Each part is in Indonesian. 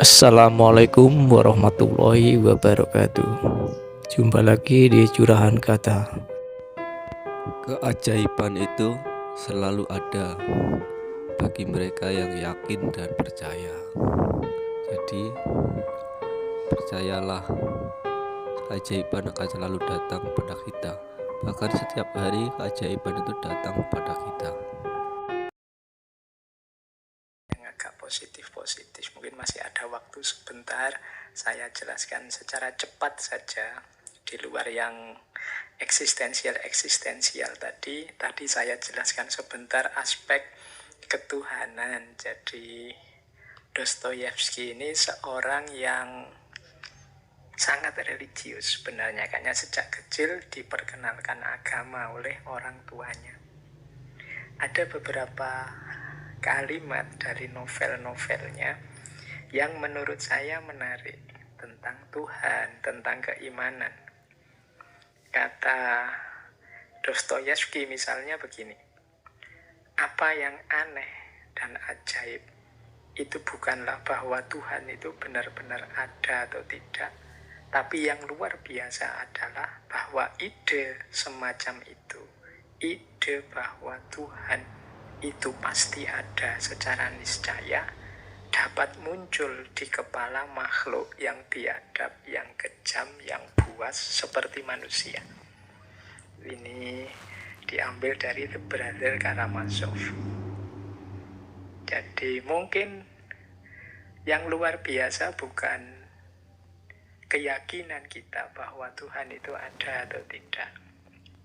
Assalamualaikum warahmatullahi wabarakatuh. Jumpa lagi di Curahan Kata. Keajaiban itu selalu ada bagi mereka yang yakin dan percaya. Jadi, percayalah, keajaiban akan selalu datang pada kita. Bahkan setiap hari keajaiban itu datang pada kita. Yang agak positif-positif, mungkin masih ada waktu sebentar. Saya jelaskan secara cepat saja di luar yang eksistensial tadi saya jelaskan sebentar aspek ketuhanan. Jadi Dostoyevsky ini seorang yang sangat religius sebenarnya, karena sejak kecil diperkenalkan agama oleh orang tuanya. Ada beberapa kalimat dari novel-novelnya yang menurut saya menarik tentang Tuhan, tentang keimanan. Kata Dostoyevsky misalnya begini, apa yang aneh dan ajaib itu bukanlah bahwa Tuhan itu benar-benar ada atau tidak, tapi yang luar biasa adalah bahwa ide semacam itu, ide bahwa Tuhan itu pasti ada secara niscaya, dapat muncul di kepala makhluk yang biadab, yang kejam, yang buas seperti manusia. Ini diambil dari The Brother Karamazov. Jadi mungkin yang luar biasa bukan keyakinan kita bahwa Tuhan itu ada atau tidak,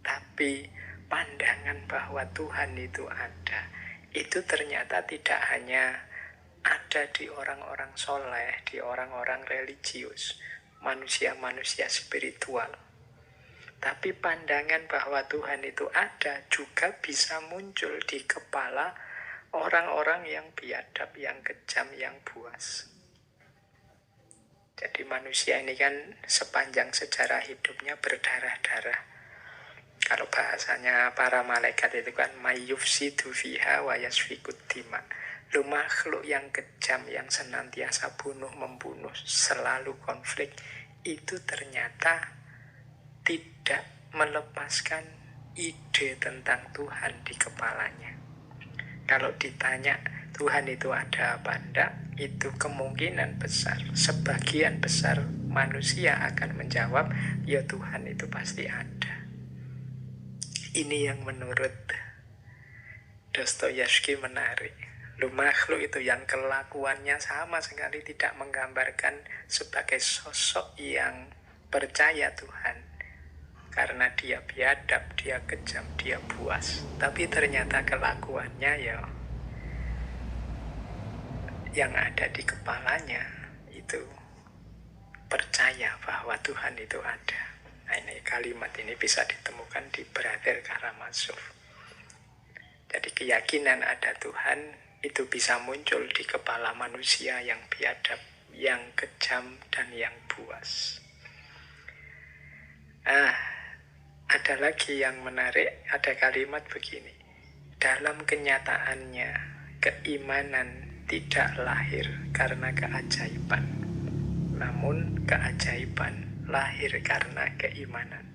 tapi pandangan bahwa Tuhan itu ada, itu ternyata tidak hanya ada di orang-orang soleh, di orang-orang religius, manusia-manusia spiritual. Tapi pandangan bahwa Tuhan itu ada juga bisa muncul di kepala orang-orang yang biadab, yang kejam, yang buas. Jadi manusia ini kan sepanjang sejarah hidupnya berdarah-darah. Kalau bahasanya para malaikat itu kan mayyufsidu fiha wa yasfikut dima. Lu makhluk yang kejam, yang senantiasa bunuh-membunuh, selalu konflik, itu ternyata tidak melepaskan ide tentang Tuhan di kepalanya. Kalau ditanya Tuhan itu ada apa enggak, itu kemungkinan besar, sebagian besar manusia akan menjawab, ya Tuhan itu pasti ada. Ini yang menurut Dostoyevsky menarik. Lu makhluk itu yang kelakuannya sama sekali tidak menggambarkan sebagai sosok yang percaya Tuhan, karena dia biadab, dia kejam, dia buas. Tapi ternyata kelakuannya ya yang ada di kepalanya itu percaya bahwa Tuhan itu ada. Nah, ini kalimat ini bisa ditemukan di Brother Karamazov. Jadi keyakinan ada Tuhan itu bisa muncul di kepala manusia yang biadab, yang kejam, dan yang buas. Ada lagi yang menarik, ada kalimat begini. Dalam kenyataannya, keimanan tidak lahir karena keajaiban, namun keajaiban lahir karena keimanan.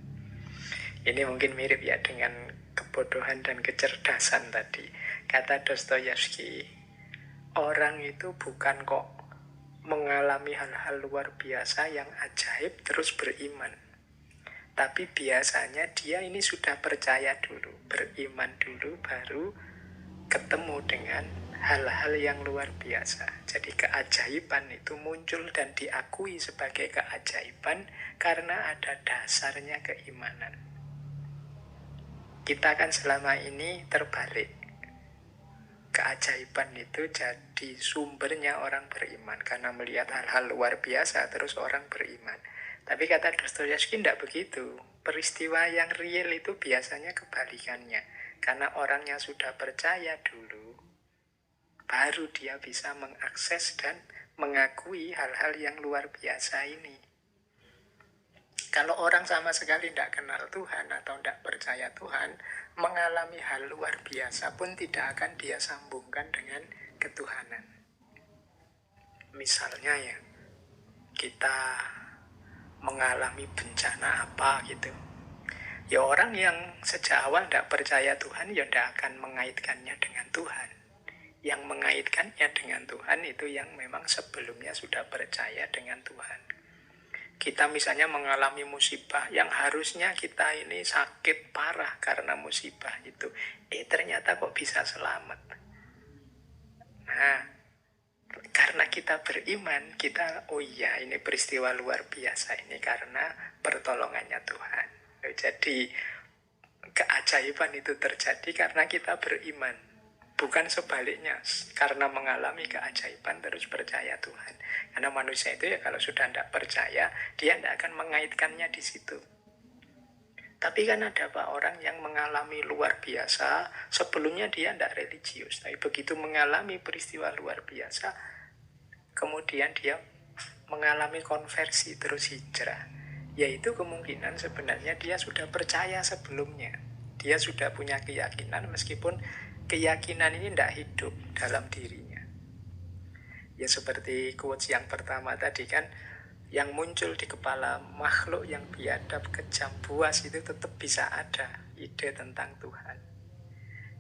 Ini mungkin mirip ya dengan kebodohan dan kecerdasan tadi. Kata Dostoyevsky, orang itu bukan kok mengalami hal-hal luar biasa yang ajaib terus beriman, tapi biasanya dia ini sudah percaya dulu, beriman dulu, baru ketemu dengan hal-hal yang luar biasa. Jadi keajaiban itu muncul dan diakui sebagai keajaiban karena ada dasarnya keimanan. Kita kan selama ini terbalik. Keajaiban itu jadi sumbernya orang beriman karena melihat hal-hal luar biasa terus orang beriman. Tapi kata Dostoyevsky tidak begitu. Peristiwa yang real itu biasanya kebalikannya. Karena orangnya sudah percaya dulu, baru dia bisa mengakses dan mengakui hal-hal yang luar biasa ini. Kalau orang sama sekali tidak kenal Tuhan atau tidak percaya Tuhan, mengalami hal luar biasa pun tidak akan dia sambungkan dengan ketuhanan. Misalnya ya, kita mengalami bencana apa gitu. Ya orang yang sejak awal tidak percaya Tuhan, ya tidak akan mengaitkannya dengan Tuhan. Yang mengaitkannya dengan Tuhan itu yang memang sebelumnya sudah percaya dengan Tuhan. Kita misalnya mengalami musibah yang harusnya kita ini sakit parah karena musibah itu. Ternyata kok bisa selamat. Nah, karena kita beriman, kita, oh iya ini peristiwa luar biasa ini karena pertolongannya Tuhan. Jadi keajaiban itu terjadi karena kita beriman. Bukan sebaliknya, karena mengalami keajaiban terus percaya Tuhan. Karena manusia itu ya kalau sudah tidak percaya, dia tidak akan mengaitkannya di situ. Tapi kan ada Pak orang yang mengalami luar biasa, sebelumnya dia tidak religius. Tapi begitu mengalami peristiwa luar biasa, kemudian dia mengalami konversi terus hijrah. Yaitu kemungkinan sebenarnya dia sudah percaya sebelumnya. Dia sudah punya keyakinan meskipun keyakinan ini tidak hidup dalam dirinya. Ya seperti quotes yang pertama tadi kan, yang muncul di kepala makhluk yang biadab, kejam, buas itu tetap bisa ada ide tentang Tuhan.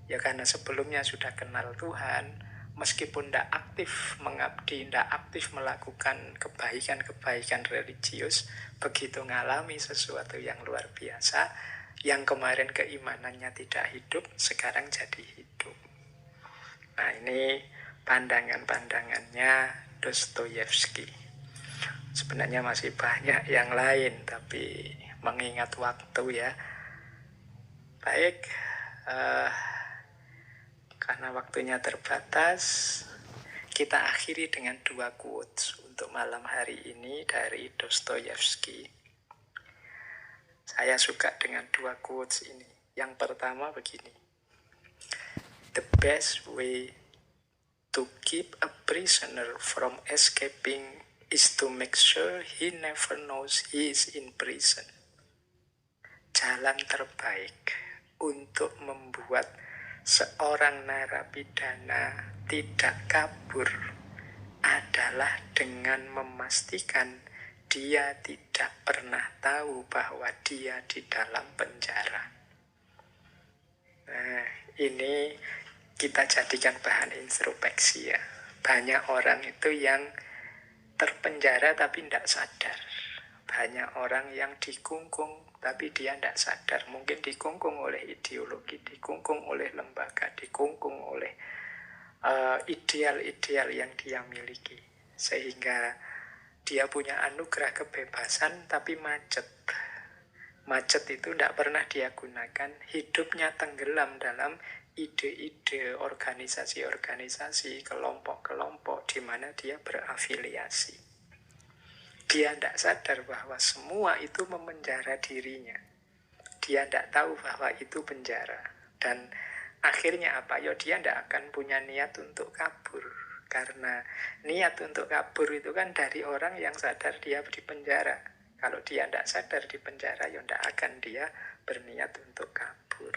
Ya karena sebelumnya sudah kenal Tuhan, meskipun tidak aktif mengabdi, tidak aktif melakukan kebaikan-kebaikan religius, begitu ngalami sesuatu yang luar biasa, yang kemarin keimanannya tidak hidup, sekarang jadi hidup. Nah ini pandangan-pandangannya Dostoyevsky. Sebenarnya masih banyak yang lain, tapi mengingat waktu ya. Baik, karena waktunya terbatas, kita akhiri dengan 2 quotes untuk malam hari ini dari Dostoyevsky. Saya suka dengan 2 quotes ini. Yang pertama begini. The best way to keep a prisoner from escaping is to make sure he never knows he is in prison. Jalan terbaik untuk membuat seorang narapidana tidak kabur adalah dengan memastikan dia tidak pernah tahu bahwa dia di dalam penjara. Nah, ini kita jadikan bahan introspeksi ya. Banyak orang itu yang terpenjara tapi tidak sadar. Banyak orang yang dikungkung tapi dia tidak sadar. Mungkin dikungkung oleh ideologi, dikungkung oleh lembaga, dikungkung oleh ideal-ideal yang dia miliki. Sehingga dia punya anugerah kebebasan tapi macet. Macet itu tidak pernah dia gunakan. Hidupnya tenggelam dalam ide-ide organisasi-organisasi, kelompok-kelompok di mana dia berafiliasi. Dia tidak sadar bahwa semua itu memenjara dirinya. Dia tidak tahu bahwa itu penjara. Dan akhirnya apa? Ya dia tidak akan punya niat untuk kabur. Karena niat untuk kabur itu kan dari orang yang sadar dia di penjara. Kalau dia tidak sadar di penjara, ya tidak akan dia berniat untuk kabur.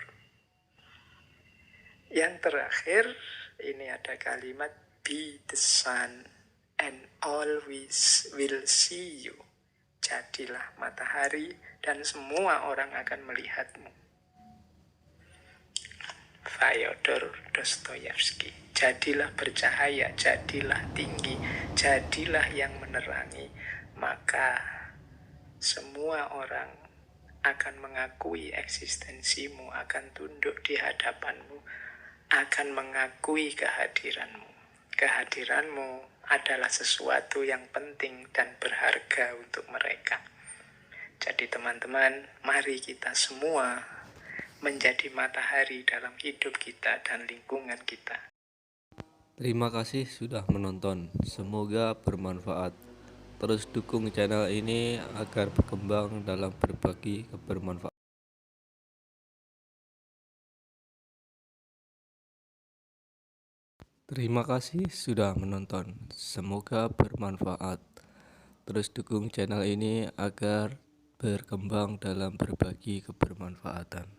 Yang terakhir, ini ada kalimat, be the sun and always will see you. Jadilah matahari dan semua orang akan melihatmu. Fyodor Dostoyevsky. Jadilah bercahaya, jadilah tinggi, jadilah yang menerangi, maka semua orang akan mengakui eksistensimu, akan tunduk di hadapanmu, akan mengakui kehadiranmu. Kehadiranmu adalah sesuatu yang penting dan berharga untuk mereka. Jadi teman-teman, mari kita semua menjadi matahari dalam hidup kita dan lingkungan kita. Terima kasih sudah menonton. Semoga bermanfaat. Terus dukung channel ini agar berkembang dalam berbagi kebermanfaatan. Terima kasih sudah menonton. Semoga bermanfaat. Terus dukung channel ini agar berkembang dalam berbagi kebermanfaatan.